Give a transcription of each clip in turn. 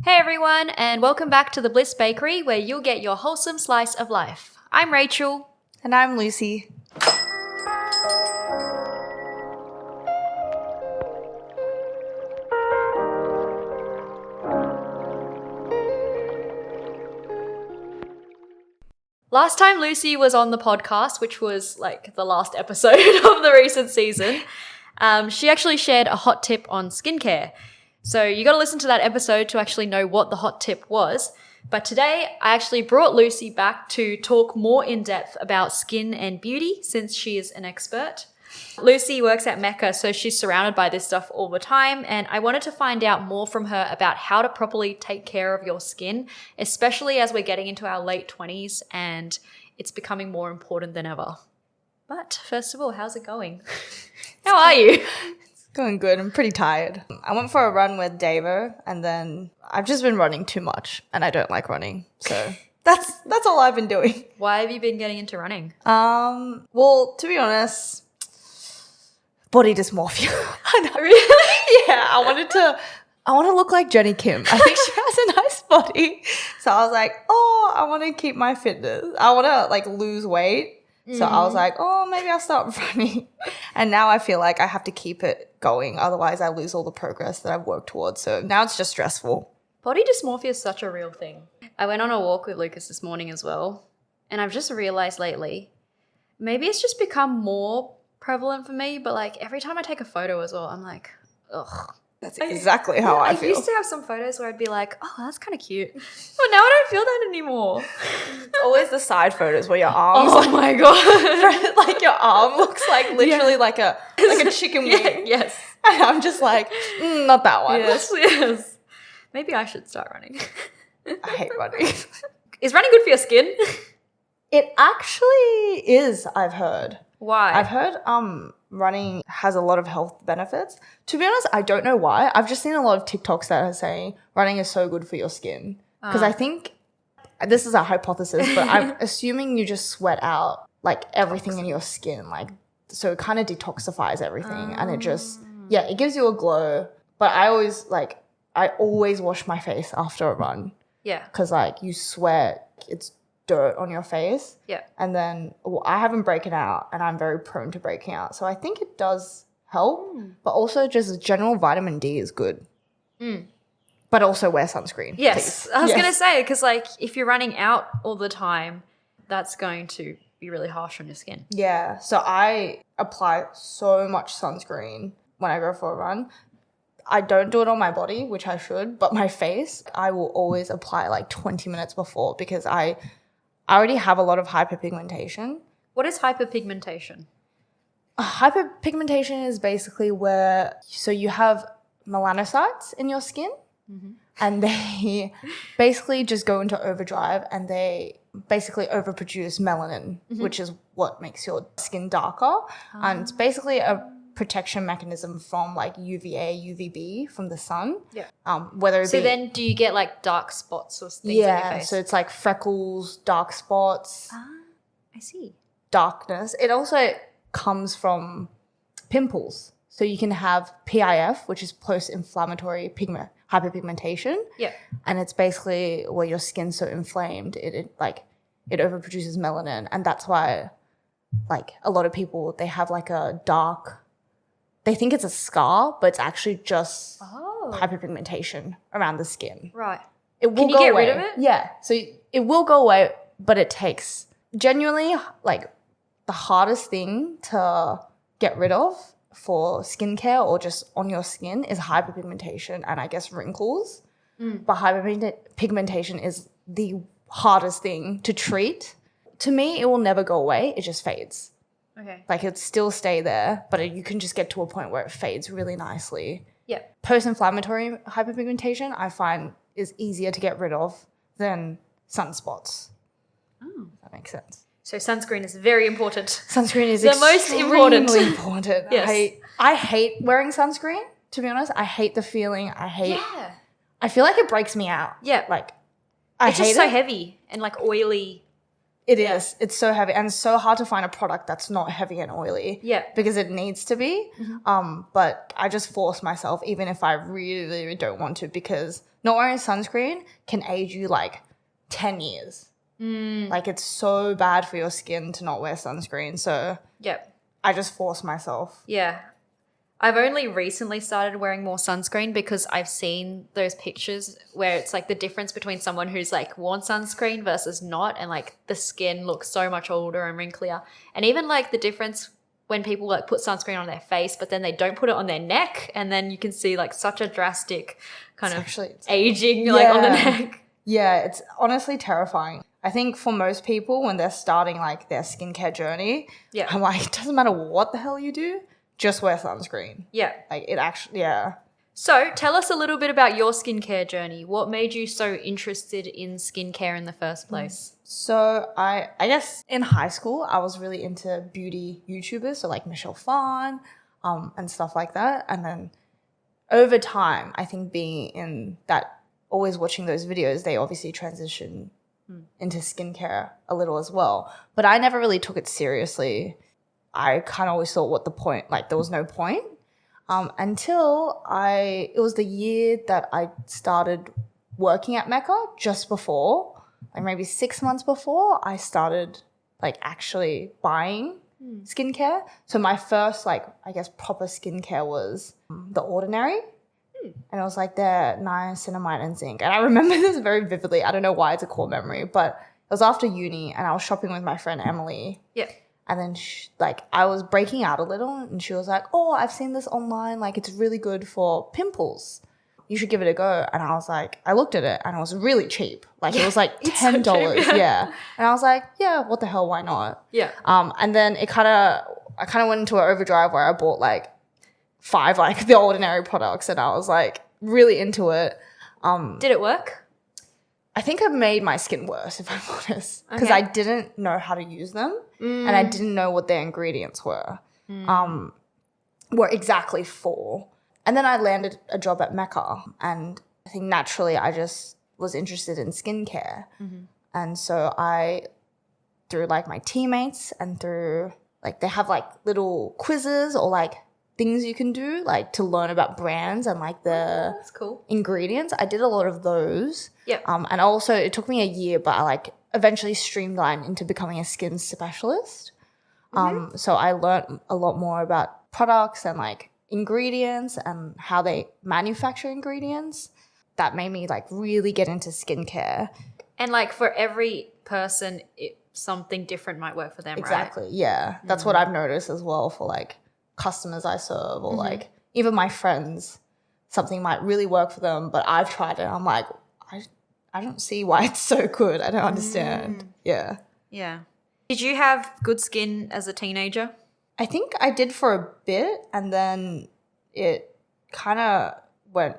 Hey everyone, and welcome back to the Bliss Bakery, where you'll get your wholesome slice of life. I'm Rachel. And I'm Lucy. Last time Lucy was on the podcast, which was like the last episode of the recent season, she actually shared a hot tip on skincare. So you got to listen to that episode to actually know what the hot tip was. But today I actually brought Lucy back to talk more in depth about skin and beauty since she is an expert. Lucy works at Mecca, so she's surrounded by this stuff all the time, and I wanted to find out more from her about how to properly take care of your skin, especially as we're getting into our late 20s and it's becoming more important than ever. But first of all, how's it going? How are you? Going good. I'm pretty tired. I went for a run with Davo, and then I've just been running too much, and I don't like running. So that's all I've been doing. Why have you been getting into running? Well, to be honest, body dysmorphia. I know. Really? Yeah, I want to look like Jenny Kim. I think she has a nice body. So I was like, I want to keep my fitness. I want to lose weight. So I was like, maybe I'll start running. And now I feel like I have to keep it going. Otherwise, I lose all the progress that I've worked towards. So now it's just stressful. Body dysmorphia is such a real thing. I went on a walk with Lucas this morning as well. And I've just realized lately, maybe it's just become more prevalent for me. But every time I take a photo as well, I'm like, ugh. That's exactly how I feel. I used to have some photos where I'd be like, that's kind of cute. But now I don't feel that anymore. It's always the side photos where your arms. Oh my God. Your arm looks literally like a chicken wing. Yes. And I'm just like, not that one. Yes. Maybe I should start running. I hate running. Is running good for your skin? It actually is, I've heard. Why? I've heard running has a lot of health benefits. To be honest, I don't know why. I've just seen a lot of TikToks that are saying running is so good for your skin. Because I think, this is a hypothesis, but I'm assuming you just sweat out everything in your skin. So it kind of detoxifies everything. And it just, it gives you a glow. But I always wash my face after a run. Yeah. Because you sweat, it's dirt on your face. Yeah. And then I haven't broken out, and I'm very prone to breaking out. So I think it does help, but also just general vitamin D is good. But also wear sunscreen. Yes. Please. I was going to say, because if you're running out all the time, that's going to be really harsh on your skin. Yeah. So I apply so much sunscreen when I go for a run. I don't do it on my body, which I should, but my face, I will always apply 20 minutes before, because I already have a lot of hyperpigmentation. What is hyperpigmentation? Hyperpigmentation is basically where, so you have melanocytes in your skin, and they basically just go into overdrive, and they basically overproduce melanin, which is what makes your skin darker. And it's basically a protection mechanism from UVA, UVB from the sun. Yeah. Whether it So be, then do you get dark spots or things on your face? So it's freckles, dark spots. I see. Darkness. It also comes from pimples. So you can have PIF, which is post-inflammatory hyperpigmentation. Yeah. And it's basically where your skin's so inflamed, it overproduces melanin. And that's why a lot of people, they have a dark, they think it's a scar, but it's actually just hyperpigmentation around the skin. Right. It will Can you go get away. rid of it? Yeah. So it will go away, but it takes genuinely the hardest thing to get rid of for skincare or just on your skin is hyperpigmentation and I guess wrinkles. But hyperpigmentation is the hardest thing to treat. To me, it will never go away. It just fades. Okay. It'll still stay there, but you can just get to a point where it fades really nicely. Yeah. Post-inflammatory hyperpigmentation, I find, is easier to get rid of than sunspots. Oh. That makes sense. So sunscreen is very important. Sunscreen is the most important. important. Yes. I hate wearing sunscreen, to be honest. I hate the feeling. Yeah. I feel like it breaks me out. Yeah. I it's hate just so it. heavy and oily. It is. It's so heavy and it's so hard to find a product that's not heavy and oily. Yeah. Because it needs to be. But I just force myself even if I really, really don't want to, because not wearing sunscreen can age you like 10 years. Like it's so bad for your skin to not wear sunscreen. So I just force myself. Yeah. I've only recently started wearing more sunscreen because I've seen those pictures where it's like the difference between someone who's like worn sunscreen versus not, and like the skin looks so much older and wrinklier. And even like the difference when people like put sunscreen on their face but then they don't put it on their neck, and then you can see like such a drastic kind of aging like on the neck. Yeah, it's honestly terrifying. I think for most people when they're starting like their skincare journey, I'm like, it doesn't matter what the hell you do, just wear sunscreen. Yeah. Like it actually, So tell us a little bit about your skincare journey. What made you so interested in skincare in the first place? So I guess in high school, I was really into beauty YouTubers. So like Michelle Phan and stuff like that. And then over time, I think being in that, always watching those videos, they obviously transition into skincare a little as well. But I never really took it seriously. I kind of always thought what the point, like there was no point until it was the year that I started working at Mecca, just before, like maybe 6 months before I started like actually buying skincare. So my first like, I guess proper skincare was The Ordinary. And it was like their niacinamide and zinc. And I remember this very vividly. I don't know why it's a core memory, but it was after uni and I was shopping with my friend Emily. Yeah. And then I was breaking out a little and she was like, oh, I've seen this online. Like it's really good for pimples. You should give it a go. And I was like, I looked at it and it was really cheap. Like it was like $10. So cheap, yeah. And I was like, yeah, what the hell? Why not? Yeah. And then I kind of went into an overdrive where I bought like 5 like The Ordinary products and I was like really into it. Did it work? I think it made my skin worse, if I'm honest, because I didn't know how to use them and I didn't know what their ingredients were exactly for. And then I landed a job at Mecca and I think naturally I just was interested in skincare. And so through like my teammates and through like they have like little quizzes or like things you can do like to learn about brands and like the that's cool. Ingredients. I did a lot of those. Yeah. And also it took me a year, but I like eventually streamlined into becoming a skin specialist. So I learned a lot more about products and like ingredients and how they manufacture ingredients. That made me like really get into skincare. And like for every person, something different might work for them, exactly, right? Yeah. That's what I've noticed as well for like customers I serve or like even my friends, something might really work for them, but I've tried it. I'm like, I don't see why it's so good. I don't understand. Yeah. Yeah. Did you have good skin as a teenager? I think I did for a bit and then it kind of went,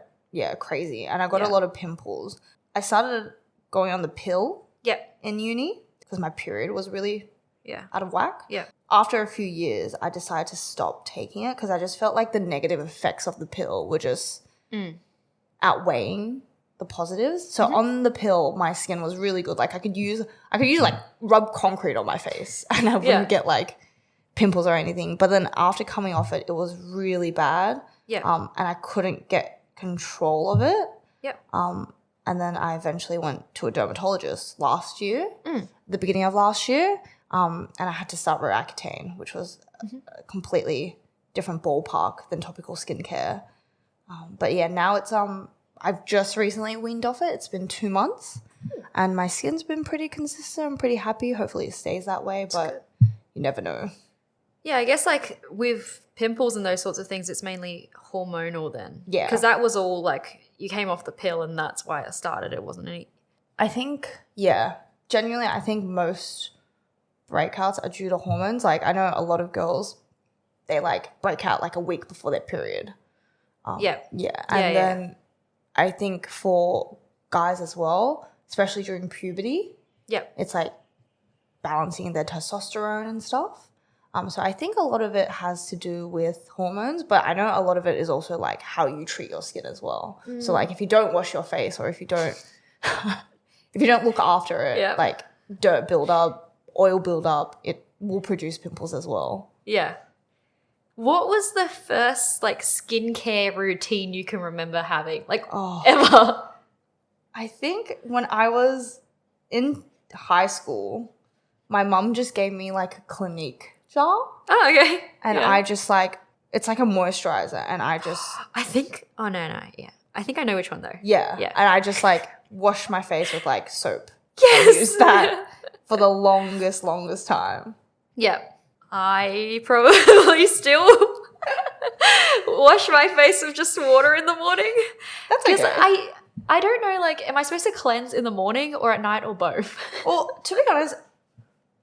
crazy. And I got a lot of pimples. I started going on the pill in uni because my period was really out of whack. Yeah. After a few years, I decided to stop taking it because I just felt like the negative effects of the pill were just outweighing the positives. So on the pill, my skin was really good. Like I could use like rub concrete on my face and I wouldn't get like pimples or anything. But then after coming off it, it was really bad. Yeah. And I couldn't get control of it. Yep. And then I eventually went to a dermatologist last year, the beginning of last year. And I had to start Roaccutane, which was a completely different ballpark than topical skincare. But yeah, now it's I've just recently weaned off it. It's been 2 months, and my skin's been pretty consistent. I'm pretty happy. Hopefully, it stays that way, but you never know. Yeah, I guess like with pimples and those sorts of things, it's mainly hormonal then. Yeah, because that was all like you came off the pill, and that's why it started. It wasn't any. I think genuinely, I think most breakouts are due to hormones. Like I know a lot of girls, they like break out like a week before their period. And then I think for guys as well, especially during puberty, it's like balancing their testosterone and stuff. So I think a lot of it has to do with hormones, but I know a lot of it is also like how you treat your skin as well. So like if you don't wash your face or if you don't look after it, like dirt build up, oil buildup, it will produce pimples as well. Yeah. What was the first like skincare routine you can remember having? Like ever? I think when I was in high school, my mum just gave me like a Clinique jar. Oh, okay. And I just like, it's like a moisturizer and I just. I think, yeah. I think I know which one though. Yeah. And I just like wash my face with like soap. Yes. I used that for the longest time. Yeah. I probably still wash my face with just water in the morning. That's okay. Because I don't know, like, am I supposed to cleanse in the morning or at night or both? Well, to be honest,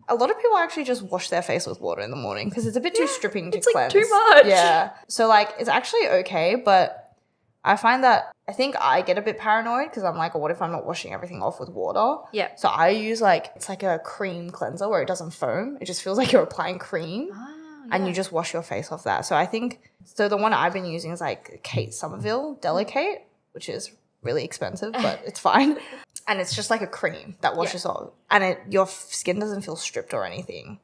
a lot of people actually just wash their face with water in the morning because it's a bit too stripping to cleanse. It's like too much. Yeah. So like it's actually okay, but I find that I think I get a bit paranoid because I'm like, oh, what if I'm not washing everything off with water? Yeah. So I use like, it's like a cream cleanser where it doesn't foam. It just feels like you're applying cream and you just wash your face off that. So I think, so the one I've been using is like Kate Somerville Delicate, which is really expensive, but it's fine. And it's just like a cream that washes off and your skin doesn't feel stripped or anything.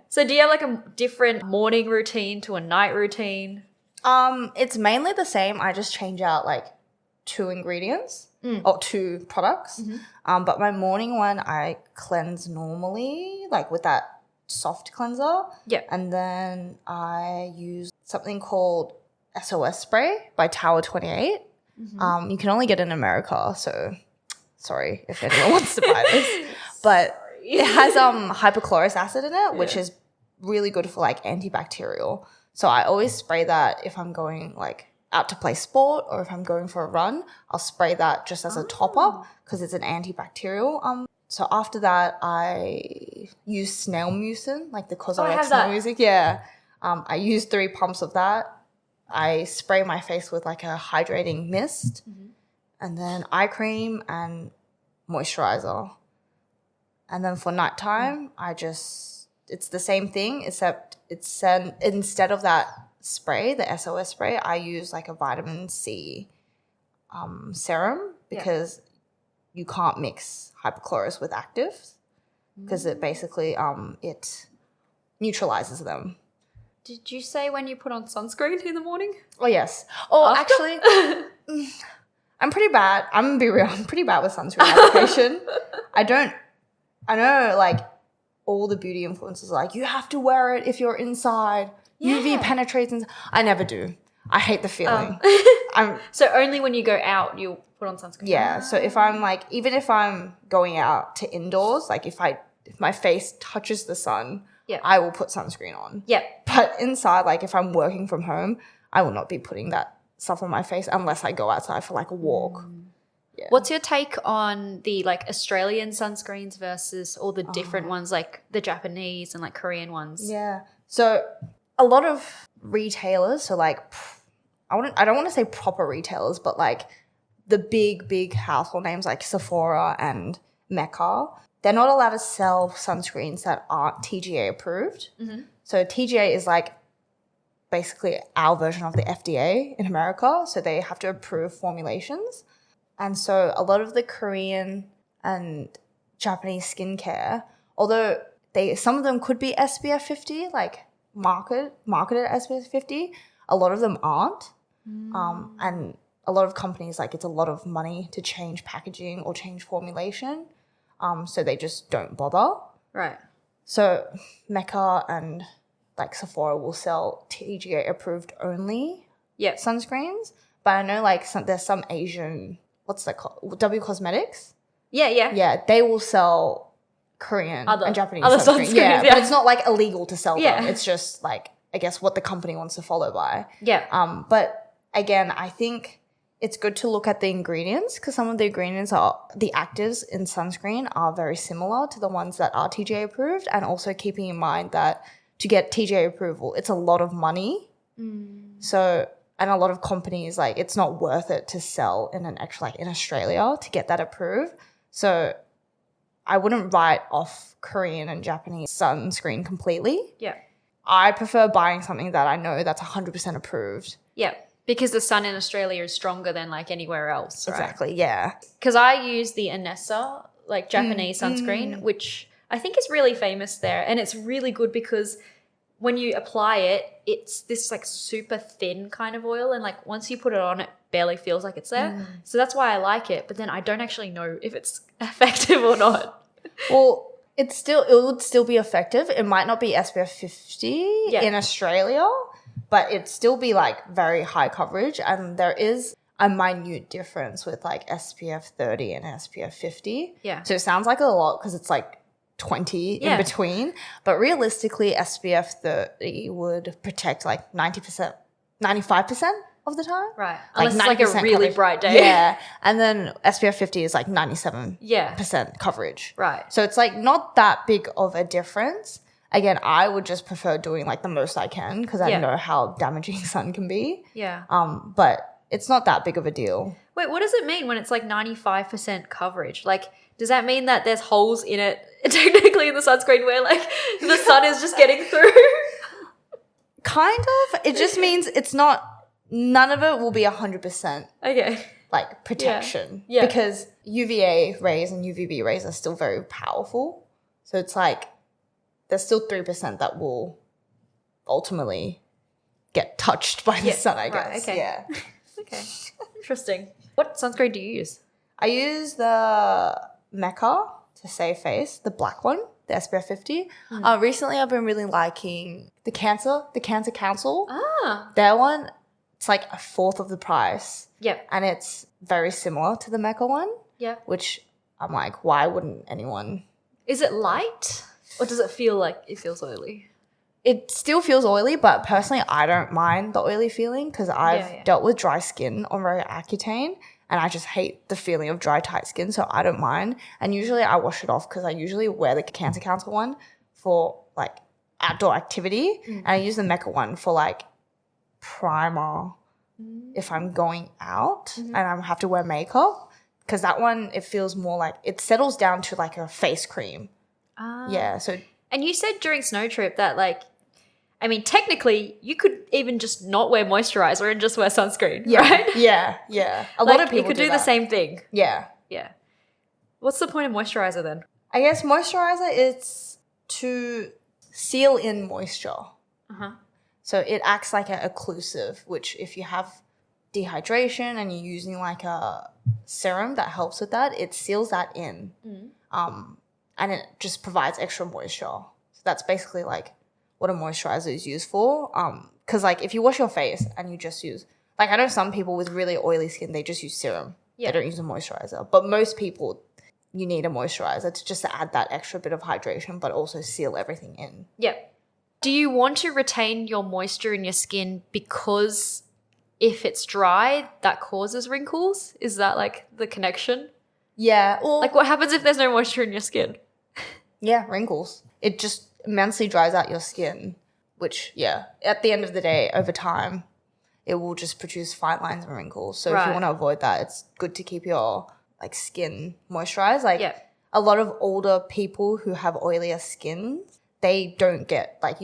So do you have like a different morning routine to a night routine? It's mainly the same. I just change out like 2 ingredients or 2 products. But my morning one, I cleanse normally, like with that soft cleanser. Yeah. And then I use something called SOS spray by Tower 28. You can only get it in America, so sorry if anyone wants to buy this. But it has hypochlorous acid in it, which is really good for like antibacterial. So I always spray that if I'm going like out to play sport or if I'm going for a run, I'll spray that just as a topper because it's an antibacterial. So after that, I use snail mucin, like the Cosrx snail mucin. Yeah. I use 3 pumps of that. I spray my face with like a hydrating mist and then eye cream and moisturizer. And then for nighttime, it's the same thing except instead of that spray, the SOS spray, I use like a vitamin C serum because you can't mix hypochlorous with actives because it basically it neutralizes them. Did you say when you put on sunscreen in the morning? Oh, yes. Oh, After? actually, I'm pretty bad. I'm going to be real. I'm pretty bad with sunscreen application. I know like all the beauty influencers are like, you have to wear it if you're inside. UV penetrates. I never do. I hate the feeling. So only when you go out, you'll put on sunscreen? Yeah. So if I'm like, even if I'm going out to indoors, like if my face touches the sun, I will put sunscreen on. Yeah. But inside, like if I'm working from home, I will not be putting that stuff on my face unless I go outside for like a walk. Yeah. What's your take on the like Australian sunscreens versus all the different ones like the Japanese and like Korean ones? Yeah. So a lot of retailers, so like I don't want to say proper retailers, but like the big household names like Sephora and Mecca, they're not allowed to sell sunscreens that aren't TGA approved. So TGA is like basically our version of the FDA in America. So they have to approve formulations. And so a lot of the Korean and Japanese skincare, although some of them could be SPF 50, like marketed SPF 50, a lot of them aren't. And a lot of companies, like it's a lot of money to change packaging or change formulation. So they just don't bother. Right. So Mecca and like Sephora will sell TGA approved only sunscreens. But I know like there's some Asian, what's that called? W Cosmetics? Yeah. Yeah, they will sell Korean and Japanese sunscreens. Yeah, but it's not like illegal to sell Yeah. them. It's just like, I guess what the company wants to follow by. Yeah. But again, I think it's good to look at the ingredients because some of the ingredients the actives in sunscreen are very similar to the ones that are TGA approved, and also keeping in mind that to get TGA approval, it's a lot of money. So, and a lot of companies, like it's not worth it to sell in in Australia to get that approved. So I wouldn't write off Korean and Japanese sunscreen completely. Yeah. I prefer buying something that I know that's 100% approved. Yeah. Because the sun in Australia is stronger than like anywhere else, right? Exactly, yeah. Because I use the Anessa, like Japanese sunscreen, which I think it's really famous there, and it's really good because when you apply it, it's this like super thin kind of oil, and like once you put it on, it barely feels like it's there. So that's why I like it, but then I don't actually know if it's effective or not. Well, it would still be effective. It might not be SPF 50 in Australia, but it'd still be like very high coverage, and there is a minute difference with like SPF 30 and SPF 50. Yeah. So it sounds like a lot because it's like 20 in between, but realistically SPF 30 would protect like 90%, 95% of the time. Right. Unless it's like a really coverage. bright day. Yeah. And then SPF 50 is like 97% coverage. Right. So it's like not that big of a difference. Again, I would just prefer doing like the most I can because I know how damaging sun can be. Yeah. But it's not that big of a deal. Wait, what does it mean when it's like 95% coverage? Like, does that mean that there's holes in it technically in the sunscreen where like the sun is just getting through? Kind of. It just means it's not, none of it will be 100% like protection. Yeah. Because UVA rays and UVB rays are still very powerful. So it's like there's still 3% that will ultimately get touched by the sun, I guess. Right, okay. Yeah. Okay. Interesting. What sunscreen do you use? I use the Mecca to save face, the black one, the SPF 50. Recently, I've been really liking the Cancer Council. Their one, it's like a fourth of the price. Yep. And it's very similar to the Mecca one. Yeah. Which I'm like, why wouldn't anyone? Is it light or does it feel like it feels oily? It still feels oily, but personally, I don't mind the oily feeling because I've dealt with dry skin on very Accutane. And I just hate the feeling of dry, tight skin, so I don't mind. And usually I wash it off because I usually wear the Cancer Council one for like outdoor activity. And I use the Mecca one for like primer if I'm going out and I have to wear makeup. Because that one, it feels more like, it settles down to like a face cream. Yeah, so. And you said during Snow Trip that like, I mean, technically, you could even just not wear moisturiser and just wear sunscreen, right? Yeah. A lot of people you could do the same thing. Yeah. What's the point of moisturiser then? I guess moisturiser is to seal in moisture. So it acts like an occlusive, which if you have dehydration and you're using like a serum that helps with that, it seals that in. And it just provides extra moisture. So that's basically like what a moisturizer is used for. Because like if you wash your face and you just use, like I know some people with really oily skin, they just use serum. They don't use a moisturizer. But most people, you need a moisturizer to just add that extra bit of hydration, but also seal everything in. Yep. Do you want to retain your moisture in your skin because if it's dry, that causes wrinkles? Is that like the connection? Yeah. Well, like what happens if there's no moisture in your skin? Yeah, wrinkles. It just immensely dries out your skin, which, at the end of the day, over time, it will just produce fine lines and wrinkles. So if you want to avoid that, it's good to keep your like skin moisturized. Like a lot of older people who have oilier skin, they don't get like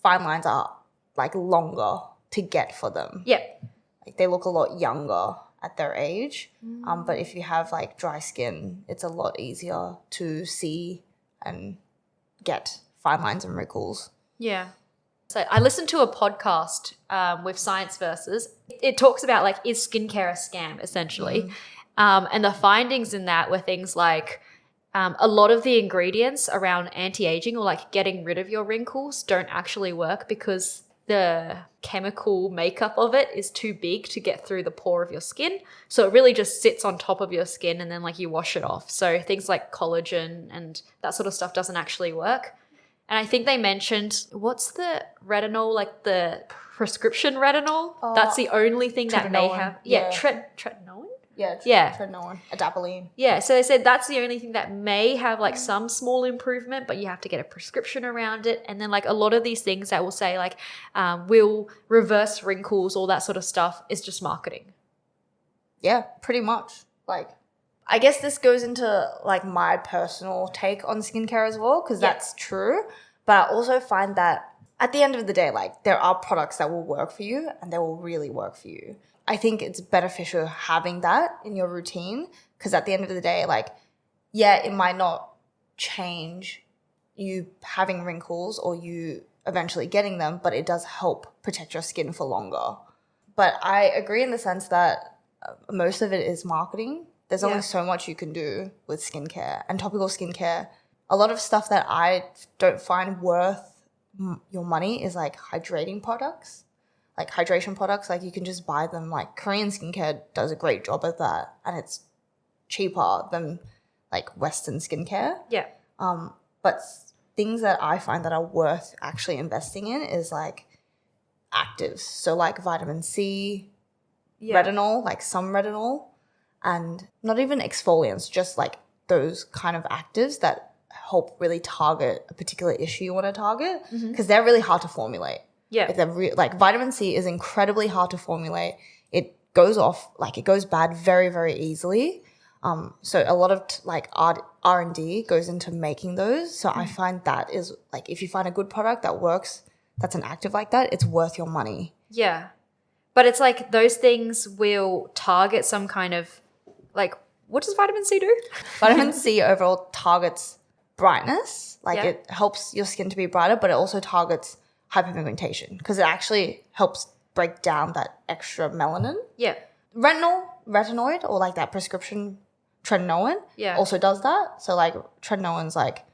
fine lines are like longer to get for them. Like they look a lot younger at their age. But if you have like dry skin, it's a lot easier to see and get fine lines and wrinkles. Yeah. So I listened to a podcast with Science Versus. It talks about like, is skincare a scam essentially? And the findings in that were things like a lot of the ingredients around anti-aging or like getting rid of your wrinkles don't actually work because the chemical makeup of it is too big to get through the pore of your skin. So it really just sits on top of your skin and then like you wash it off. So things like collagen and that sort of stuff doesn't actually work. And I think they mentioned, what's the retinol, like the prescription retinol? That's the only thing that may have. Tretinoin? Tretinoin, adapalene. Yeah, so they said that's the only thing that may have like some small improvement, but you have to get a prescription around it. And then like a lot of these things that will say like will reverse wrinkles, all that sort of stuff is just marketing. Yeah, pretty much. Like, I guess this goes into like my personal take on skincare as well, because that's true. But I also find that at the end of the day, like there are products that will work for you and they will really work for you. I think it's beneficial having that in your routine because at the end of the day, like, it might not change you having wrinkles or you eventually getting them, but it does help protect your skin for longer. But I agree in the sense that most of it is marketing. There's only so much you can do with skincare and topical skincare. A lot of stuff that I don't find worth your money is like hydrating products, like hydration products. Like you can just buy them. Like Korean skincare does a great job at that, and it's cheaper than like Western skincare. Yeah. But things that I find that are worth actually investing in is like actives. So like vitamin C, retinol, like some retinol, and not even exfoliants, just like those kind of actives that help really target a particular issue you want to target, because they're really hard to formulate. Yeah. Like vitamin C is incredibly hard to formulate. It goes off, like it goes bad very, very easily. So a lot of like R&D goes into making those. So I find that is like, if you find a good product that works, that's an active like that, it's worth your money. Yeah. But it's like those things will target some kind of like, what does vitamin C do? Vitamin C overall targets brightness. Like it helps your skin to be brighter, but it also targets hyperpigmentation because it actually helps break down that extra melanin. Yeah. Retinoid or like that prescription tretinoin also does that. So like tretinoin's like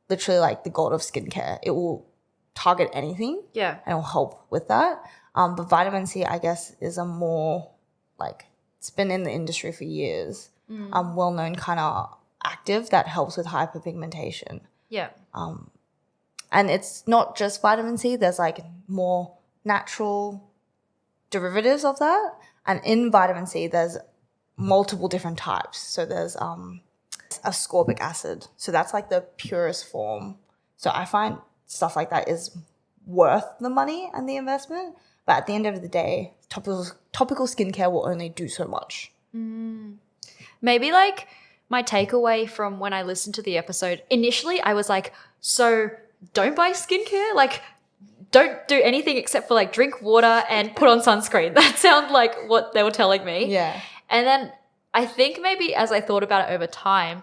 literally like the god of skincare. It will target anything and it will help with that. But vitamin C, I guess, is a more like, it's been in the industry for years, well-known kind of active that helps with hyperpigmentation. Yeah. And it's not just vitamin C. There's like more natural derivatives of that. And in vitamin C, there's multiple different types. So there's ascorbic acid. So that's like the purest form. So I find stuff like that is worth the money and the investment. But at the end of the day, topical skincare will only do so much. Maybe like my takeaway from when I listened to the episode, initially I was like, so don't buy skincare? Like don't do anything except for like drink water and put on sunscreen. That sounded like what they were telling me. Yeah. And then I think maybe as I thought about it over time,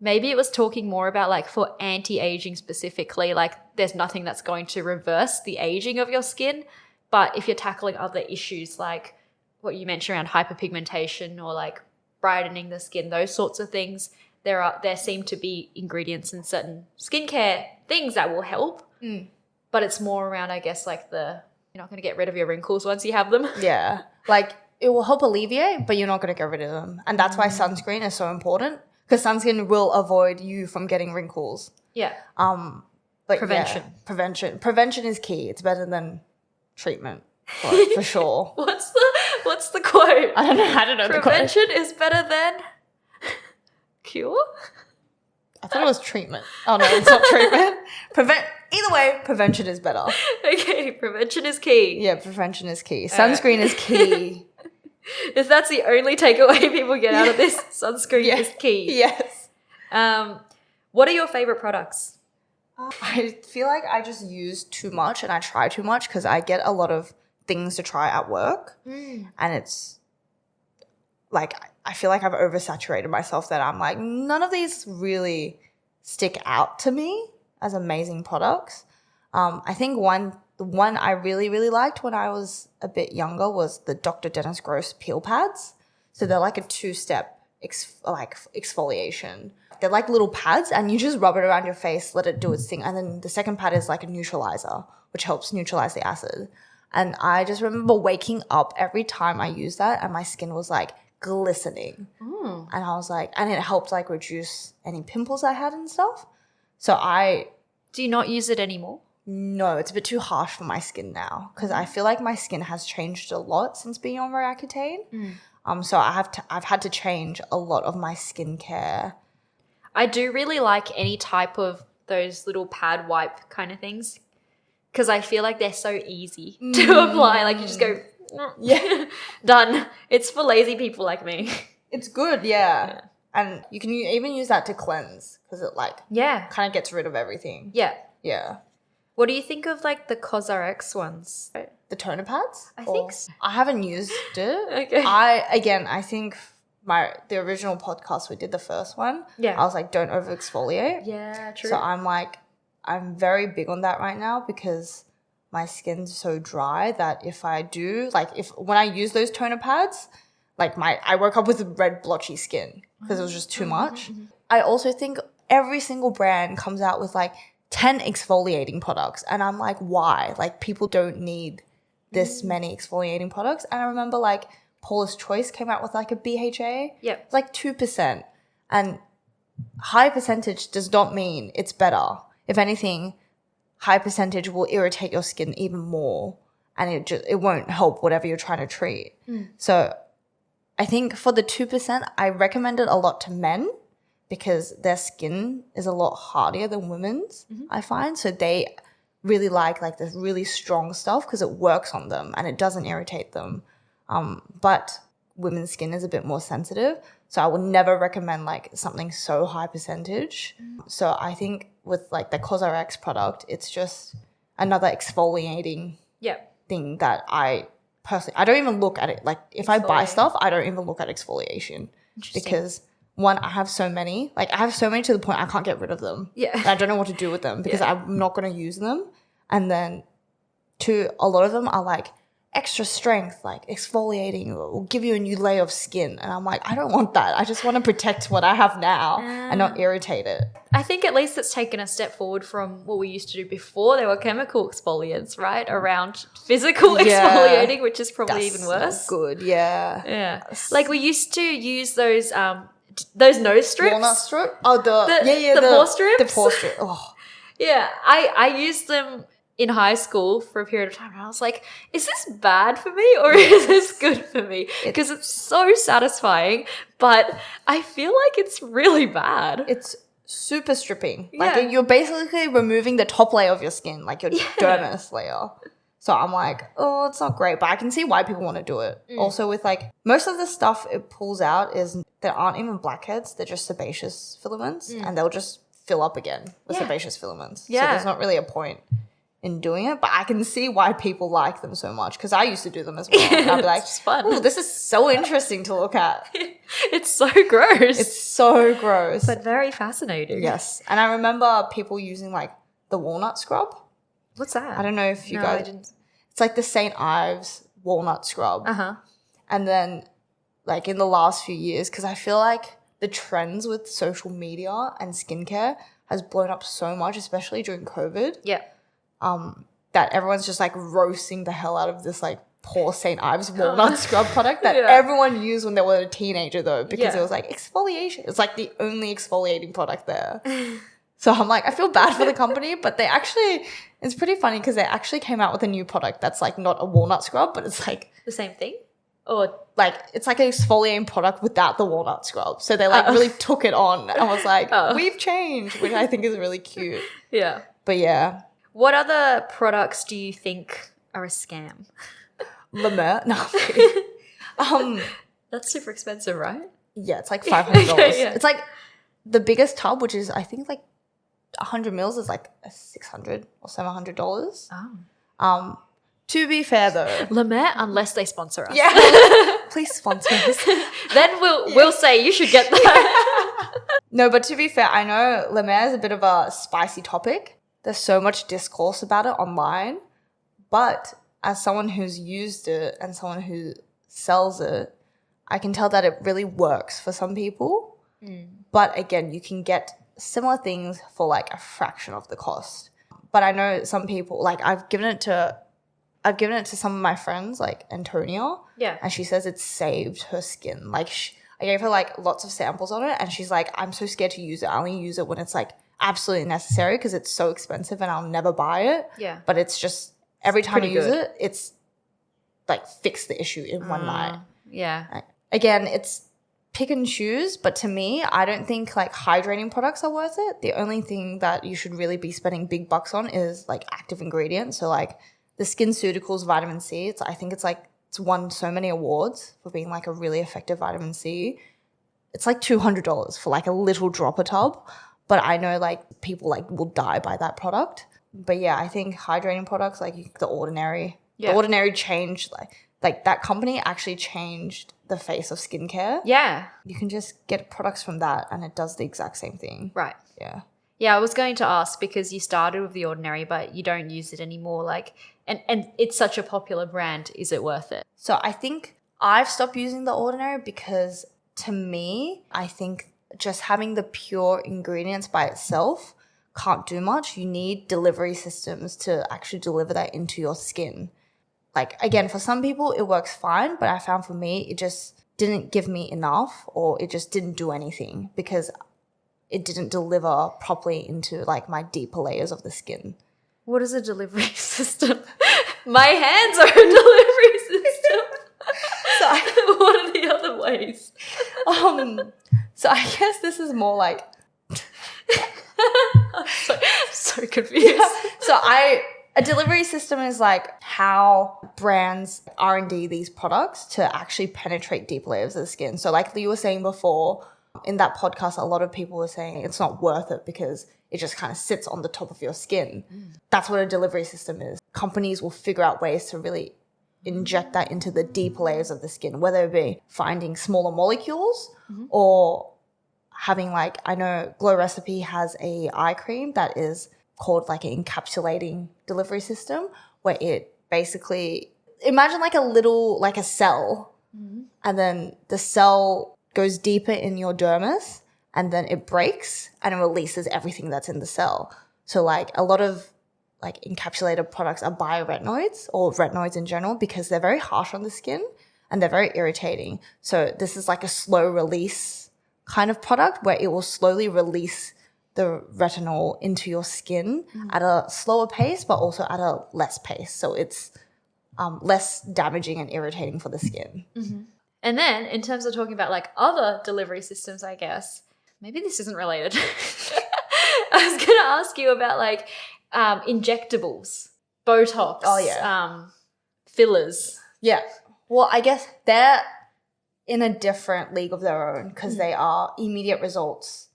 maybe it was talking more about like for anti-aging specifically, like there's nothing that's going to reverse the aging of your skin. But if you're tackling other issues like what you mentioned around hyperpigmentation or like brightening the skin, those sorts of things, there seem to be ingredients in certain skincare things that will help. But it's more around, I guess, like you're not going to get rid of your wrinkles once you have them. Yeah. Like it will help alleviate, but you're not going to get rid of them. And that's why sunscreen is so important, because sunscreen will avoid you from getting wrinkles. Yeah. But prevention. Yeah, prevention is key. It's better than treatment for sure. What's the quote? I don't know the quote. Prevention is better than cure? I thought it was treatment. Oh no, it's not treatment. Either way, prevention is better. Okay, prevention is key. Yeah, prevention is key. Sunscreen is key. If that's the only takeaway people get out of this, sunscreen is key. Yes. What are your favorite products? I feel like I just use too much and I try too much because I get a lot of things to try at work. And it's like I feel like I've oversaturated myself that I'm like, none of these really stick out to me as amazing products. I think the one I really, really liked when I was a bit younger was the Dr. Dennis Gross peel pads. So they're like a two-step exfoliation. They're like little pads and you just rub it around your face, let it do its thing. And then the second pad is like a neutralizer, which helps neutralize the acid. And I just remember waking up every time I used that and my skin was like glistening. And I was like, and it helped like reduce any pimples I had and stuff. So do you not use it anymore? No, it's a bit too harsh for my skin now because I feel like my skin has changed a lot since being on Roaccutane. So I've had to change a lot of my skincare. I do really like any type of those little pad wipe kind of things because I feel like they're so easy to apply. Like you just go, done. It's for lazy people like me. It's good, yeah. And you can even use that to cleanse because it like kind of gets rid of everything. Yeah. Yeah. What do you think of like the CosRX ones? The toner pads? I think so. I haven't used it. Okay. I think the original podcast we did, the first one, I was like, don't over exfoliate. Yeah, true. So I'm like, I'm very big on that right now because my skin's so dry that if I do, like when I use those toner pads, like I woke up with red blotchy skin because it was just too much. I also think every single brand comes out with like 10 exfoliating products and I'm like, why? Like people don't need this many exfoliating products. And I remember like Paula's Choice came out with like a BHA. Yep. It's like 2%. And high percentage does not mean it's better. If anything, high percentage will irritate your skin even more and it won't help whatever you're trying to treat. So I think for the 2%, I recommend it a lot to men because their skin is a lot hardier than women's, I find. So they really like this really strong stuff because it works on them and it doesn't irritate them. But women's skin is a bit more sensitive. So I would never recommend like something so high percentage. So I think with like the CosRX product, it's just another exfoliating thing that I personally, I don't even look at it. Like if I buy stuff, I don't even look at exfoliation because one, I have so many. Like I have so many to the point I can't get rid of them. Yeah. And I don't know what to do with them because I'm not going to use them. And then two, a lot of them are like extra strength, like exfoliating will give you a new layer of skin. And I'm like, I don't want that. I just want to protect what I have now and not irritate it. I think at least it's taken a step forward from what we used to do before. There were chemical exfoliants, right? Around physical exfoliating, which is probably even worse. Not good, yeah. Yeah. Like we used to use those nose strips. Walnut strip? Oh, the pore strips? The pore strip. Oh. Yeah. I used them in high school for a period of time and I was like, is this bad for me or is this good for me? Because it's so satisfying, but I feel like it's really bad. It's super stripping. Like you're basically removing the top layer of your skin, like your dermis layer. So I'm like, oh, it's not great, but I can see why people want to do it. Also with like, most of the stuff it pulls out is, there aren't even blackheads, they're just sebaceous filaments and they'll just fill up again with sebaceous filaments. So there's not really a point in doing it, but I can see why people like them so much because I used to do them as well. And I'd be like, oh, this is so interesting to look at. It's so gross. It's so gross. But very fascinating. Yes. And I remember people using like the walnut scrub. What's that? I don't know if you guys... I didn't. It's like the St. Ives walnut scrub. And then like in the last few years, because I feel like the trends with social media and skincare has blown up so much, especially during COVID. Yeah. That everyone's just like roasting the hell out of this like poor St. Ives walnut scrub product that everyone used when they were a teenager though, because it was like exfoliation. It's like the only exfoliating product there. So I'm like, I feel bad for the company, but they actually, it's pretty funny because they actually came out with a new product that's like not a walnut scrub, but it's like the same thing? Or like, it's like an exfoliating product without the walnut scrub. So they like really took it on. I was like, we've changed, which I think is really cute. Yeah. But yeah. What other products do you think are a scam? La Mer? No, I'm kidding. That's super expensive, right? Yeah, it's like $500. It's like the biggest tub, which is I think like 100 mils is like $600 or $700. Oh. To be fair though, La Mer, unless they sponsor us. Yeah, please sponsor us. Then we'll say you should get that. No, but to be fair, I know La Mer is a bit of a spicy topic. There's so much discourse about it online, but as someone who's used it and someone who sells it, I can tell that it really works for some people. But again, you can get similar things for like a fraction of the cost. But I know some people, like I've given it to some of my friends, like Antonia. Yeah. And she says it's saved her skin. Like I gave her like lots of samples on it and she's like, I'm so scared to use it. I only use it when it's like absolutely necessary because it's so expensive and I'll never buy it. Yeah. But it's just every time I use it, it's like fix the issue in one night. Yeah. Again, it's pick and choose, but to me, I don't think like hydrating products are worth it. The only thing that you should really be spending big bucks on is like active ingredients. So like the SkinCeuticals vitamin C, I think it's won so many awards for being like a really effective vitamin C. It's like $200 for like a little dropper tub. But I know like people like will die by that product. But yeah, I think hydrating products like The Ordinary. Yeah. The Ordinary changed like that company actually changed the face of skincare. Yeah. You can just get products from that and it does the exact same thing. Right. Yeah. Yeah, I was going to ask because you started with The Ordinary, but you don't use it anymore. Like, and it's such a popular brand. Is it worth it? So I think I've stopped using The Ordinary because to me, I think just having the pure ingredients by itself can't do much. You need delivery systems to actually deliver that into your skin. Like, again, for some people it works fine, but I found for me it just didn't give me enough, or it just didn't do anything because it didn't deliver properly into like my deeper layers of the skin. What is a delivery system? My hands are a delivery system. So what are the other ways? So I guess this is more like I'm so confused. So a delivery system is like how brands R&D these products to actually penetrate deep layers of the skin. So like you were saying before in that podcast, a lot of people were saying it's not worth it because it just kind of sits on the top of your skin. That's what a delivery system is. Companies will figure out ways to really inject that into the deep layers of the skin, whether it be finding smaller molecules or having like, I know Glow Recipe has a eye cream that is called like an encapsulating delivery system, where it basically, imagine like a cell, and then the cell goes deeper in your dermis and then it breaks and it releases everything that's in the cell. So like a lot of like encapsulated products are bioretinoids or retinoids in general because they're very harsh on the skin and they're very irritating. So this is like a slow release kind of product where it will slowly release the retinol into your skin at a slower pace, but also at a less pace. So it's less damaging and irritating for the skin. And then in terms of talking about like other delivery systems, I guess, maybe this isn't related. I was going to ask you about like injectables, Botox, fillers. Yeah. Well, I guess they're in a different league of their own because they are immediate results.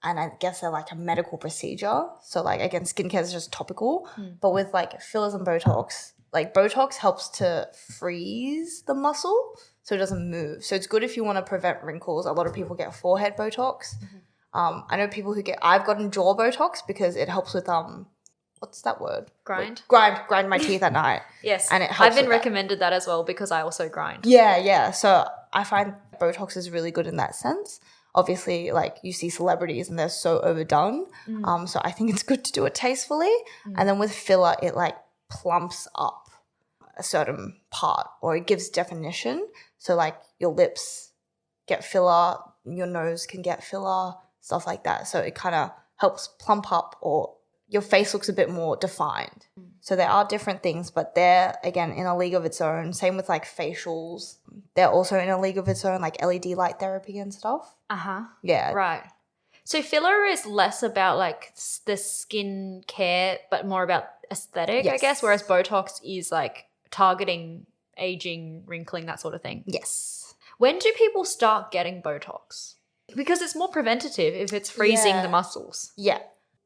And I guess they're like a medical procedure. So like, again, skincare is just topical. But with like fillers and Botox, like Botox helps to freeze the muscle so it doesn't move. So it's good if you want to prevent wrinkles. A lot of people get forehead Botox. I know people who I've gotten jaw Botox because it helps with, what's that word? Grind? Grind my teeth at night. Yes. And it helps I've been with that. recommended that as well because I also grind. Yeah. So I find Botox is really good in that sense. Obviously, like you see celebrities and they're so overdone. So I think it's good to do it tastefully. And then with filler, it like plumps up a certain part or it gives definition. So like your lips get filler, your nose can get filler, stuff like that. So it kind of helps plump up or your face looks a bit more defined. So there are different things, but they're, again, in a league of its own. Same with like facials. They're also in a league of its own, like LED light therapy and stuff. Yeah. Right. So filler is less about like the skin care, but more about aesthetic, I guess, whereas Botox is like targeting aging, wrinkling, that sort of thing. Yes. When do people start getting Botox? Because it's more preventative if it's freezing the muscles. Yeah.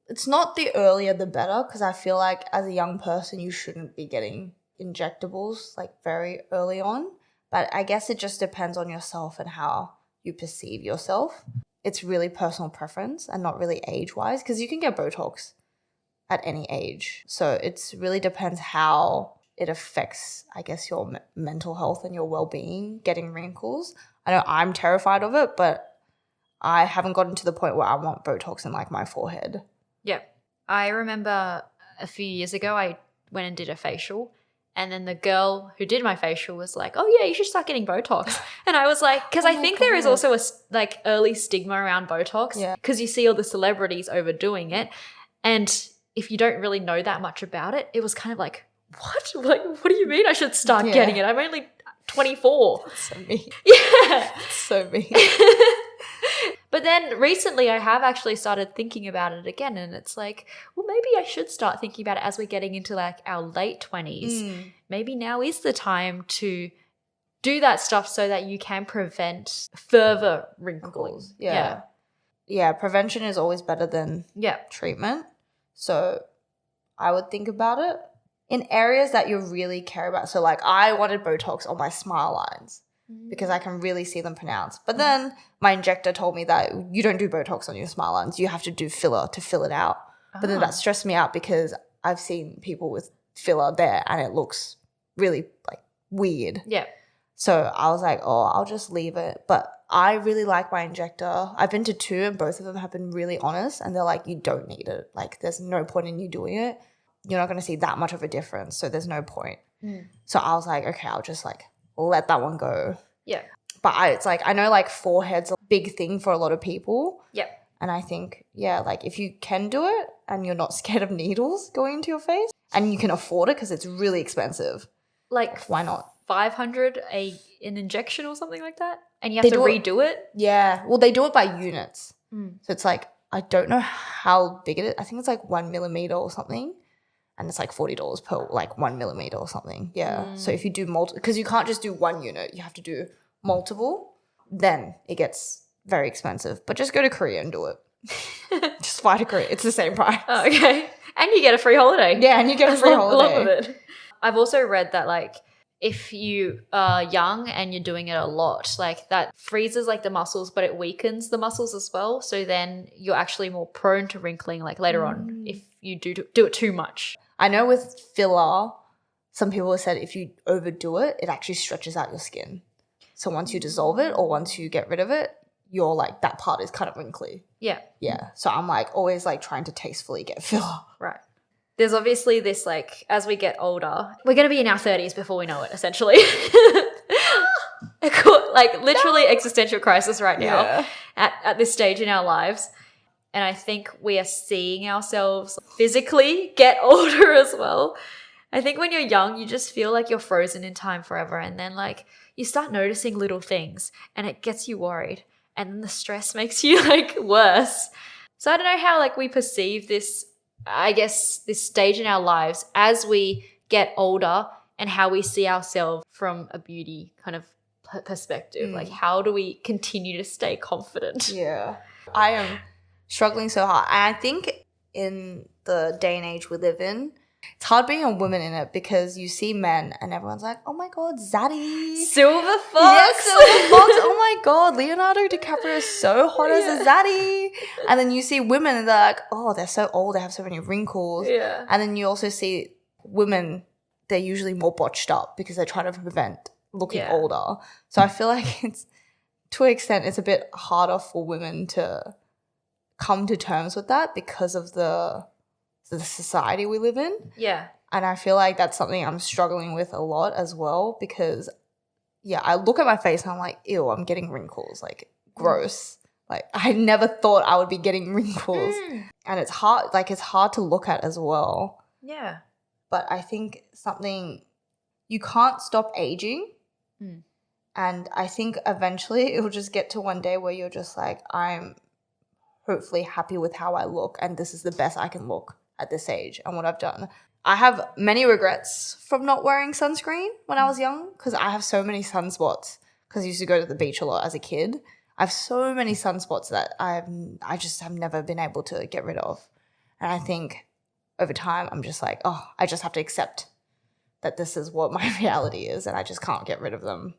It's not the earlier the better because I feel like as a young person you shouldn't be getting injectables like very early on. But I guess it just depends on yourself and how you perceive yourself. It's really personal preference and not really age-wise because you can get Botox at any age. So it really depends how it affects, I guess, your mental health and your well-being, getting wrinkles. I know I'm terrified of it, but I haven't gotten to the point where I want Botox in like my forehead. Yeah. I remember a few years ago I went and did a facial and then the girl who did my facial was like, oh yeah, you should start getting Botox. And I was like, because I think there is also a like early stigma around Botox because you see all the celebrities overdoing it. And if you don't really know that much about it, it was kind of like, what? Like, what do you mean I should start getting it? I'm only 24. That's so me. Yeah. That's so me. But then recently I have actually started thinking about it again and it's like, well, maybe I should start thinking about it as we're getting into like our late 20s. Maybe now is the time to do that stuff so that you can prevent further wrinkles. Yeah, prevention is always better than treatment. So I would think about it in areas that you really care about. So like I wanted Botox on my smile lines. because I can really see them pronounced. But then my injector told me that you don't do Botox on your smile lines. You have to do filler to fill it out. But then that stressed me out because I've seen people with filler there and it looks really like weird. Yeah. So I was like, oh, I'll just leave it. But I really like my injector. I've been to 2 and both of them have been really honest. And they're like, you don't need it. Like there's no point in you doing it. You're not going to see that much of a difference. So there's no point. So I was like, okay, I'll just like let that one go. Yeah. But it's like, I know like forehead's a big thing for a lot of people. Yep. And I think, yeah, like if you can do it and you're not scared of needles going into your face and you can afford it because it's really expensive. Like why not? 500 an injection or something like that? And you have to redo it? Yeah. Well, they do it by units. So it's like, I don't know how big it is. I think it's like 1 millimeter or something. And it's like $40 per like 1 millimeter or something. Yeah. So if you do multiple, because you can't just do 1 unit, you have to do multiple, then it gets very expensive. But just go to Korea and do it. Just fly to Korea. It's the same price. Oh, okay. And you get a free holiday. Yeah, and you get a free holiday. Love it. I've also read that like if you are young and you're doing it a lot, like that freezes like the muscles, but it weakens the muscles as well. So then you're actually more prone to wrinkling like later on if you do it too much. I know with filler, some people have said if you overdo it, it actually stretches out your skin. So once you dissolve it or once you get rid of it, you're like that part is kind of wrinkly. Yeah. Yeah. So I'm like always like trying to tastefully get filler. Right. There's obviously this like as we get older, we're going to be in our 30s before we know it essentially. Like literally existential crisis right now at this stage in our lives. And I think we are seeing ourselves physically get older as well. I think when you're young, you just feel like you're frozen in time forever. And then like you start noticing little things and it gets you worried. And then the stress makes you like worse. So I don't know how like we perceive this, I guess, this stage in our lives as we get older and how we see ourselves from a beauty kind of perspective. Like how do we continue to stay confident? Yeah. I am struggling so hard. And I think in the day and age we live in, it's hard being a woman in it because you see men and everyone's like, oh my God, Zaddy. Silver Fox. Yes, Silver Fox. Oh my God, Leonardo DiCaprio is so hot as a Zaddy. And then you see women and they're like, oh, they're so old. They have so many wrinkles. Yeah. And then you also see women, they're usually more botched up because they're trying to prevent looking older. So I feel like it's, to an extent, it's a bit harder for women to come to terms with that because of the society we live in. Yeah. And I feel like that's something I'm struggling with a lot as well because, yeah, I look at my face and I'm like, ew, I'm getting wrinkles. Like, gross. Like, I never thought I would be getting wrinkles. And it's hard, like, it's hard to look at as well. Yeah. But I think you can't stop aging. And I think eventually it'll just get to one day where you're just like, I'm hopefully happy with how I look and this is the best I can look at this age and what I've done. I have many regrets from not wearing sunscreen when I was young because I have so many sunspots because I used to go to the beach a lot as a kid. I have so many sunspots that I just have never been able to get rid of. And I think over time I'm just like, oh, I just have to accept that this is what my reality is and I just can't get rid of them.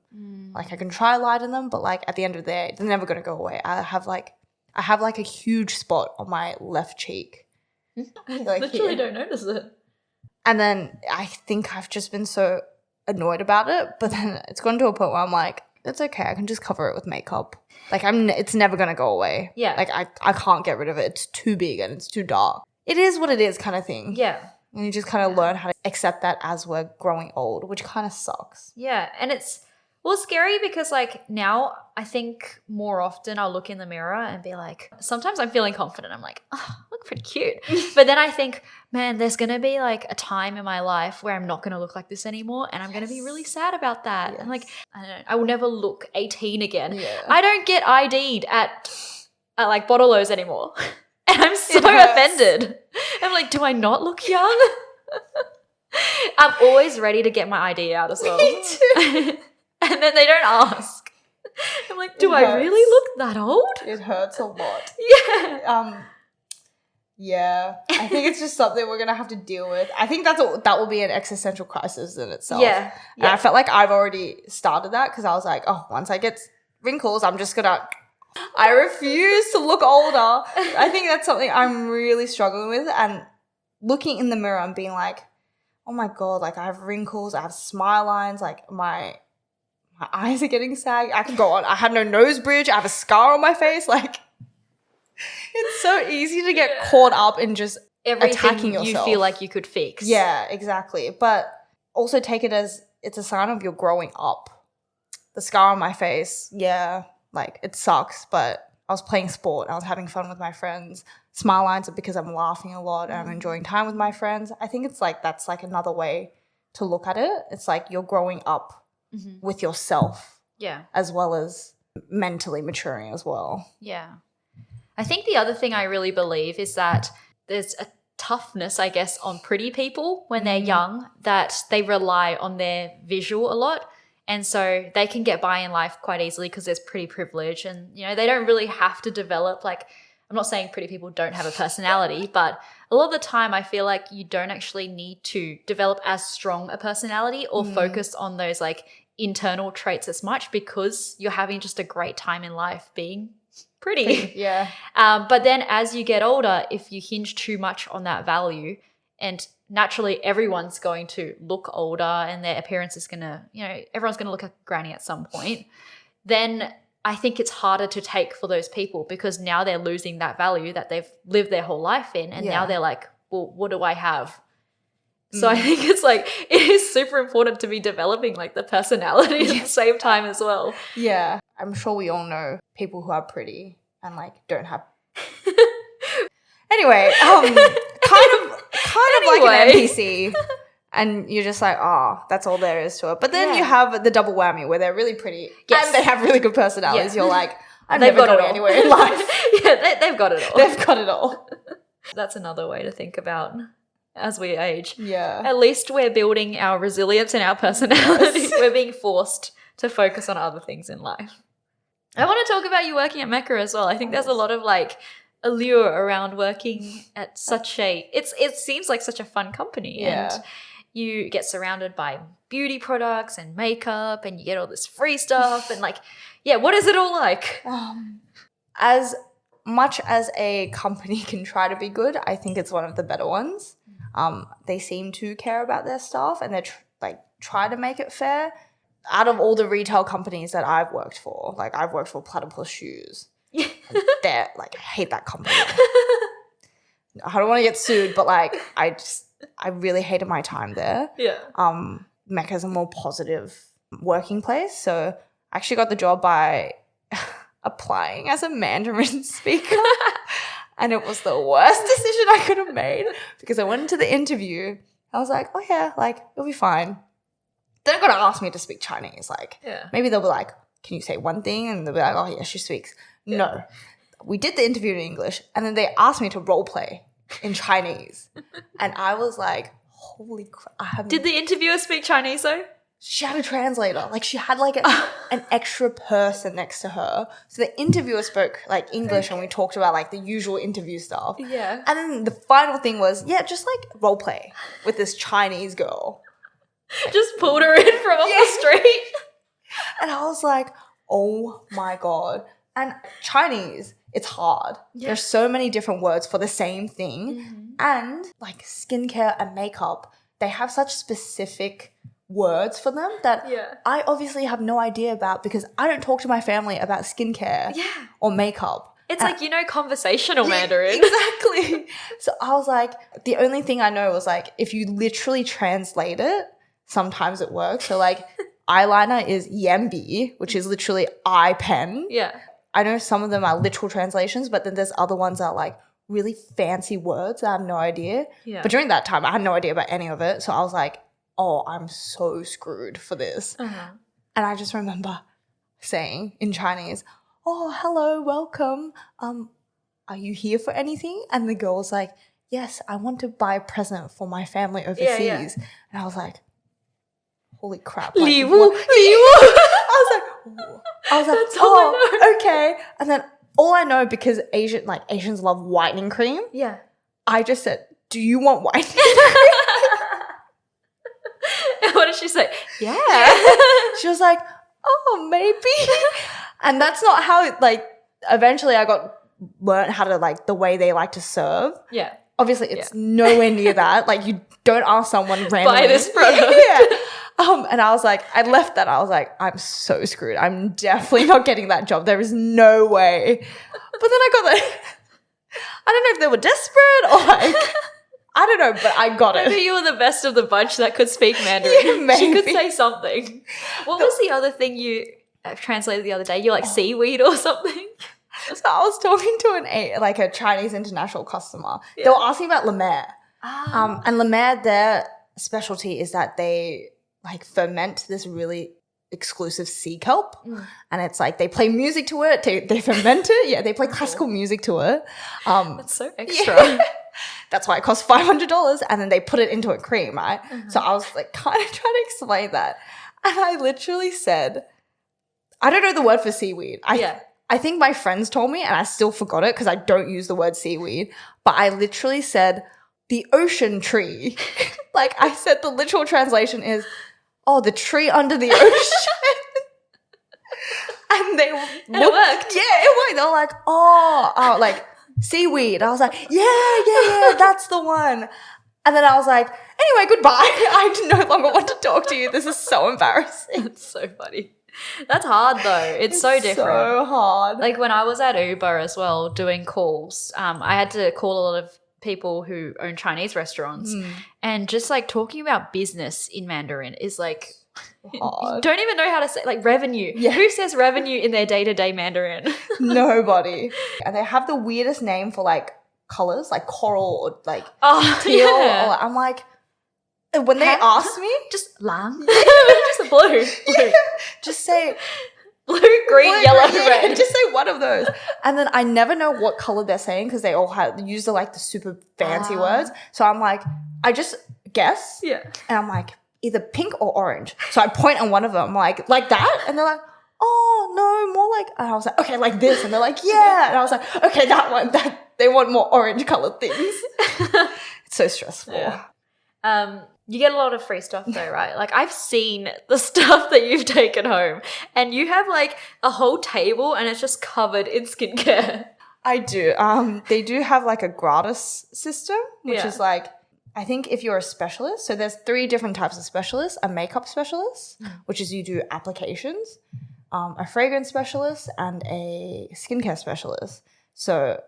Like I can try lighten them, but like at the end of the day, they're never going to go away. I have like a huge spot on my left cheek. I like literally here. don't notice it. And then I think I've just been so annoyed about it, but then it's gone to a point where I'm like, it's okay, I can just cover it with makeup. Like it's never going to go away. Yeah. Like I can't get rid of it. It's too big and it's too dark. It is what it is kind of thing. Yeah. And you just kind of learn how to accept that as we're growing old, which kind of sucks. Yeah. And it's scary because like now I think more often I'll look in the mirror and be like, sometimes I'm feeling confident. I'm like, oh, I look pretty cute. But then I think, man, there's going to be like a time in my life where I'm not going to look like this anymore and I'm going to be really sad about that. Yes. And like, I don't know, I will never look 18 again. Yeah. I don't get ID'd at like Bottleos anymore. And I'm so offended. I'm like, do I not look young? I'm always ready to get my ID out as well. Me too. And then they don't ask. I'm like, do I really look that old? It hurts a lot. Yeah. Yeah, I think it's just something we're gonna have to deal with. I think that will be an existential crisis in itself. Yeah. And I felt like I've already started that because I was like, oh, once I get wrinkles, I'm just gonna. I refuse to look older. I think that's something I'm really struggling with, and looking in the mirror and being like, oh my God, like I have wrinkles, I have smile lines, like my eyes are getting saggy. I can go on. I have no nose bridge. I have a scar on my face. Like, it's so easy to get caught up in just attacking Everything yourself. you feel like you could fix. Yeah, exactly. But also take it as it's a sign of you're growing up. The scar on my face, yeah, like it sucks, but I was playing sport. I was having fun with my friends. Smile lines are because I'm laughing a lot and I'm enjoying time with my friends. I think it's like that's like another way to look at it. It's like you're growing up with yourself. Yeah. As well as mentally maturing as well. Yeah. I think the other thing I really believe is that there's a toughness, I guess, on pretty people when they're young, that they rely on their visual a lot. And so they can get by in life quite easily because there's pretty privilege, and, you know, they don't really have to develop, like, I'm not saying pretty people don't have a personality, but a lot of the time I feel like you don't actually need to develop as strong a personality or focus on those like internal traits as much because you're having just a great time in life being pretty. Yeah. But then as you get older, if you hinge too much on that value, and naturally everyone's going to look older and their appearance is going to, you know, everyone's going to look like granny at some point, then I think it's harder to take for those people because now they're losing that value that they've lived their whole life in, and now they're like, well, what do I have? So I think it's like it is super important to be developing like the personality at the same time as well. Yeah. I'm sure we all know people who are pretty and like don't have. Anyway, kind of like an NPC, and you're just like, oh, that's all there is to it. But then you have the double whammy where they're really pretty and they have really good personalities. You're like, I'm never going anywhere in life. They've got it all. They've got it all. That's another way to think about as we age. Yeah. At least we're building our resilience and our personality. We're being forced to focus on other things in life. I want to talk about you working at Mecca as well. I think there's a lot of like allure around working at such a, it seems like such a fun company. Yeah. And you get surrounded by beauty products and makeup and you get all this free stuff and like, yeah, what is it all like? As much as a company can try to be good, I think it's one of the better ones. They seem to care about their staff and they try to make it fair. Out of all the retail companies that I've worked for, like I've worked for Platypus Shoes. They're like, I hate that company. I don't want to get sued, but like I really hated my time there. Yeah. Mecca's a more positive working place. So I actually got the job by applying as a Mandarin speaker. And it was the worst decision I could have made because I went into the interview. I was like, oh yeah, like it'll be fine. They're not going to ask me to speak Chinese. Like maybe they'll be like, can you say one thing? And they'll be like, oh yeah, she speaks. Yeah. No. We did the interview in English and then they asked me to role play in Chinese. And I was like, holy crap. Did the interviewer speak Chinese though? She had a translator. Like she had like an extra person next to her. So the interviewer spoke like English and we talked about like the usual interview stuff. Yeah. And then the final thing was, just like role play with this Chinese girl. Just pulled her in from off the street. And I was like, oh my God. And Chinese, it's hard. Yeah. There's so many different words for the same thing. Mm-hmm. And like skincare and makeup, they have such specific words for them that I obviously have no idea about because I don't talk to my family about skincare or makeup. It's like, conversational Mandarin. Exactly. So I was like, the only thing I know was like, if you literally translate it, sometimes it works. So like eyeliner is yambi, which is literally eye pen. Yeah. I know some of them are literal translations, but then there's other ones that are like really fancy words that I have no idea. Yeah. But during that time, I had no idea about any of it. So I was like, oh, I'm so screwed for this. Uh-huh. And I just remember saying in Chinese, oh, hello, welcome. Are you here for anything? And the girl was like, yes, I want to buy a present for my family overseas. Yeah. And I was like, holy crap. Like, I was like, oh, okay. And then all I know, because Asians love whitening cream. Yeah. I just said, do you want whitening? What did she say? Yeah. She was like, oh, maybe. And that's not how it, like, eventually I learned how to, like, the way they like to serve. Yeah. Obviously, it's nowhere near that. Like, you don't ask someone randomly. Buy this product. Yeah. And I was like, I left that. I was like, I'm so screwed. I'm definitely not getting that job. There is no way. But then I got that. I don't know if they were desperate or like, I don't know, but I got it. Maybe you were the best of the bunch that could speak Mandarin. Yeah, maybe. She could say something. What was the other thing you translated the other day? You're like seaweed or something? So I was talking to a Chinese international customer. Yeah. They were asking about La Mer. And La Mer, their specialty is that they like ferment this really exclusive sea kelp. And it's like they play music to it. They ferment it. Yeah, they play classical music to it. That's so extra. Yeah. That's why it costs $500. And then they put it into a cream, right? So I was like kind of trying to explain that. And I literally said, I don't know the word for seaweed. I think my friends told me and I still forgot it because I don't use the word seaweed. But I literally said the ocean tree. Like I said the literal translation is, oh, the tree under the ocean. And they looked. And it worked. Yeah, it worked. They were like, oh, like seaweed. I was like, yeah, that's the one. And then I was like, anyway, goodbye. I no longer want to talk to you. This is so embarrassing. It's so funny. That's hard though. It's so different. So hard. Like when I was at Uber as well doing calls, I had to call a lot of people who own Chinese restaurants and just like talking about business in Mandarin is like hard. Don't even know how to say like revenue. Yeah. Who says revenue in their day-to-day Mandarin? Nobody. And they have the weirdest name for like colors, like coral or like teal. Yeah. Or, I'm like, when they ask me, just lang. Just a blue. Yeah. Just say blue, green, yellow, red. Just say one of those. And then I never know what color they're saying because they all use the super fancy words. So I'm like, I just guess. Yeah. And I'm like, either pink or orange. So I point on one of them, like that. And they're like, oh, no, more like, and I was like, okay, like this. And they're like, yeah. And I was like, okay, that one, they want more orange colored things. It's so stressful. Yeah. You get a lot of free stuff though, right? Like I've seen the stuff that you've taken home and you have like a whole table and it's just covered in skincare. I do. They do have like a gratis system, which is like, I think if you're a specialist, so there's 3 different types of specialists: a makeup specialist, which is you do applications, a fragrance specialist, and a skincare specialist. So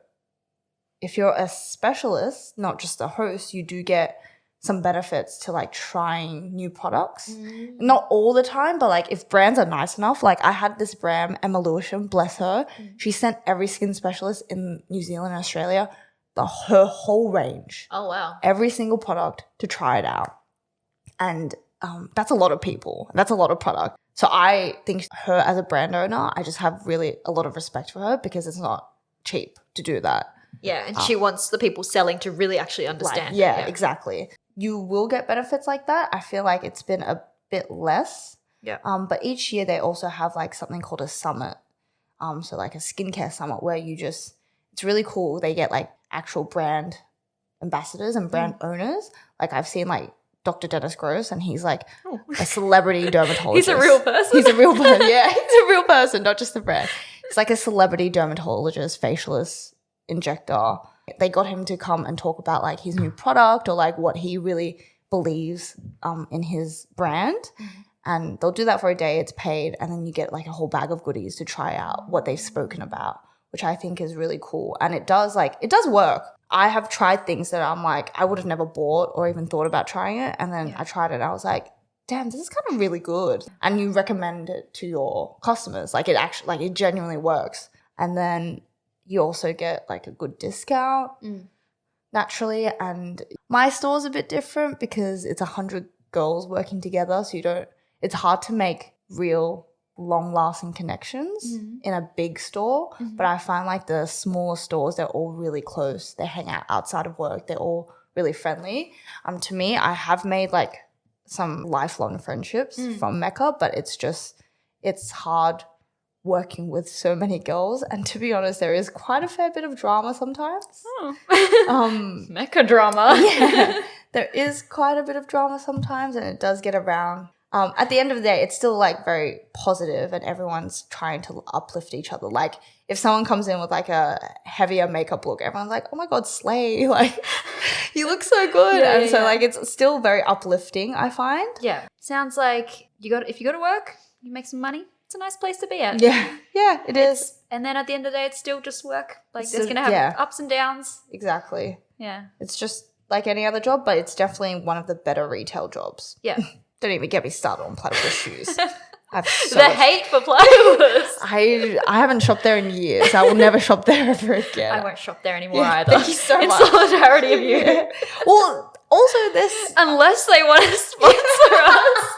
if you're a specialist, not just a host, you do get some benefits to like trying new products. Not all the time, but like if brands are nice enough, like I had this brand, Emma Lewisham, bless her, she sent every skin specialist in New Zealand and Australia her whole range. Oh wow. Every single product to try it out. And that's a lot of people. That's a lot of product. So I think her as a brand owner, I just have really a lot of respect for her because it's not cheap to do that. Yeah, and she wants the people selling to really actually understand. Like, yeah, exactly. You will get benefits like that. I feel like it's been a bit less. Yeah. But each year they also have like something called a summit. So like a skincare summit where it's really cool. They get like actual brand ambassadors and brand owners. Like I've seen like Dr. Dennis Gross and he's like a celebrity dermatologist. He's a real person. He's a real person. Yeah, he's a real person, not just a brand. He's like a celebrity dermatologist, facialist, injector. They got him to come and talk about like his new product or like what he really believes in his brand. And they'll do that for a day. It's paid. And then you get like a whole bag of goodies to try out what they've spoken about, which I think is really cool. And it does work. I have tried things that I'm like, I would have never bought or even thought about trying it. And then I tried it and I was like, damn, this is kind of really good. And you recommend it to your customers. Like it genuinely works. And then you also get like a good discount naturally. And my store's a bit different because it's 100 girls working together. So it's hard to make real long-lasting connections in a big store. But I find like the smaller stores, they're all really close. They hang out outside of work. They're all really friendly. To me, I have made like some lifelong friendships from Mecca, but it's hard working with so many girls, and to be honest, there is quite a fair bit of drama sometimes. Mecca drama. Yeah, there is quite a bit of drama sometimes, and it does get around. At the end of the day, it's still like very positive and everyone's trying to uplift each other. Like if someone comes in with like a heavier makeup look, everyone's like, oh my God, slay. Like you look so good. Yeah, and so like it's still very uplifting, I find. Yeah. Sounds like if you go to work, you make some money. It's a nice place to be at. Yeah. Yeah, it is. And then at the end of the day, it's still just work. Like It's there's still- going to have yeah. ups and downs. Exactly. Yeah. It's just like any other job, but it's definitely one of the better retail jobs. Yeah. Don't even get me started on platypus shoes. I have so The much- hate for platypus. I haven't shopped there in years. I will never shop there ever again. I won't shop there anymore Yeah, either. thank you so In much. solidarity of you. Yeah. Well, also this Unless they want to sponsor us.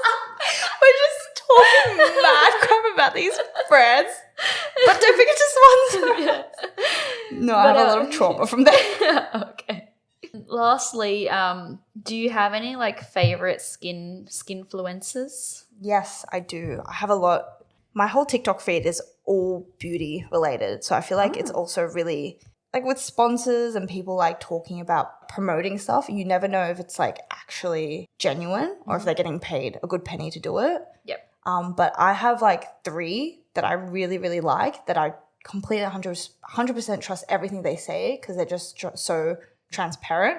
we're just talking mad crap about these brands, but don't forget to sponsor. No, I have a lot of trauma from there. Okay. Lastly, do you have any like favorite skinfluencers? Yes, I do. I have a lot. My whole TikTok feed is all beauty related, so I feel like it's also really like with sponsors and people like talking about promoting stuff. You never know if it's like actually genuine or if they're getting paid a good penny to do it. Yep. But I have like 3 that I really, really like that I completely 100% trust everything they say because they're just so transparent.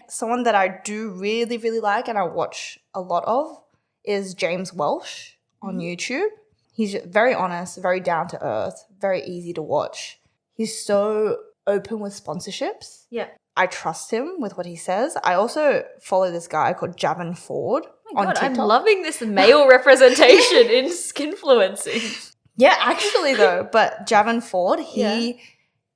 Someone that I do really, really like and I watch a lot of is James Welsh on YouTube. He's very honest, very down to earth, very easy to watch. He's so open with sponsorships. Yeah. I trust him with what he says. I also follow this guy called Javin Ford on God, I'm TikTok. loving this male representation in skinfluencing. Yeah, actually though, but Javin Ford, he Yeah.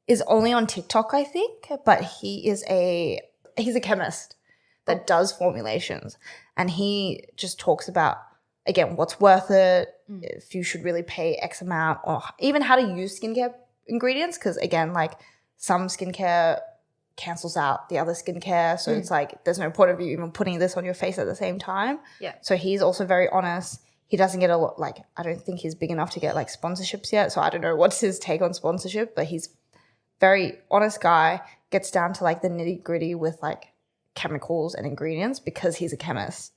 is only on TikTok, I think, but he's a chemist that does formulations, and he just talks about again what's worth it, if you should really pay X amount, or even how to use skincare ingredients, because again, like some skincare cancels out the other skincare, so it's like there's no point of you even putting this on your face at the same time. Yeah. So he's also very honest. He doesn't get a lot, like I don't think he's big enough to get like sponsorships yet, so I don't know what's his take on sponsorship, but he's very honest guy, gets down to like the nitty gritty with like chemicals and ingredients because he's a chemist.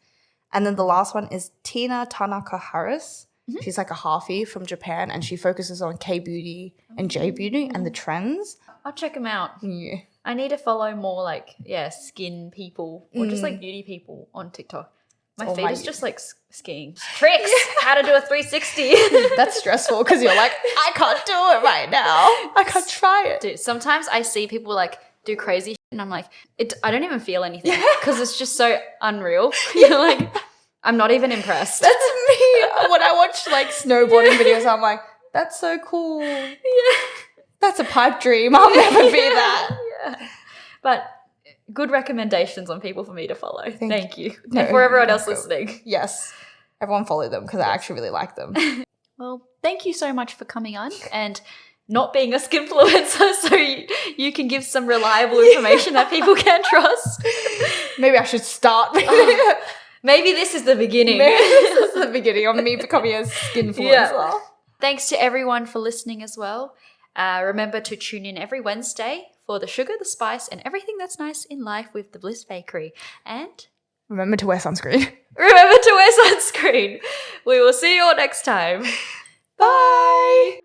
And then the last one is Tina Tanaka Harris. She's like a halfie from Japan and she focuses on K-beauty and J-beauty and the trends. I'll check them out. Yeah. I need to follow more like, skin people or just like beauty people on TikTok. My all feed my is just like skiing. Tricks, how to do a 360. That's stressful because you're like, I can't do it right now. I can't try it. Dude, sometimes I see people like do crazy shit and I'm like, I don't even feel anything because it's just so unreal. You're like, I'm not even impressed. That's me. When I watch like snowboarding videos, I'm like, that's so cool. Yeah. That's a pipe dream. I'll never be that. Yeah. But good recommendations on people for me to follow. Thank you. No, and for everyone else you're listening. Yes. Everyone follow them because I actually really like them. Well, thank you so much for coming on and not being a skinfluencer so you can give some reliable information that people can trust. Maybe I should start. Maybe this is the beginning. Maybe this is the beginning of me becoming a skinfluencer. Yeah. Thanks to everyone for listening as well. Remember to tune in every Wednesday for the sugar, the spice, and everything that's nice in life with the Bliss Bakery. And Remember to wear sunscreen. remember to wear sunscreen. We will see you all next time. Bye.